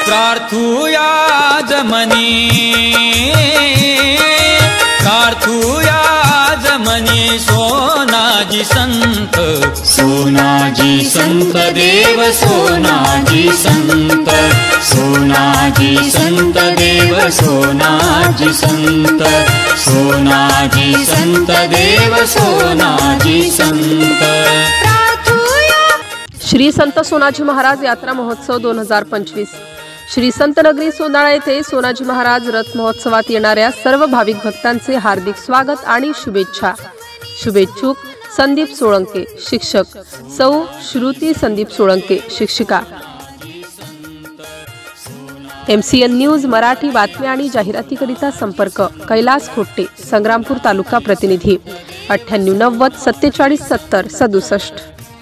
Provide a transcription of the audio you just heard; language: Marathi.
प्रार्थूया जमनी प्रार्थूया जमनी सोनाजी संत देव सोनाजी संत देव सोनाजी संत देव सोनाजी संत। श्री संत सोनाजी महाराज यात्रा महोत्सव 2025 श्री संत नगरी सोनाळा येथे सोनाजी महाराज रथ महोत्सवात येणाऱ्या सर्व भाविक भक्तांचे हार्दिक स्वागत आणि शुभेच्छा। शुभेच्छुक संदीप सोळंके, शिक्षक सौ श्रुती संदीप सोळंके, शिक्षिका। MCN न्यूज मराठी बातम्या आणि जाहिरातीकरिता संपर्क कैलास खोटे, संग्रामपूर तालुका प्रतिनिधी 9890 47 70 67।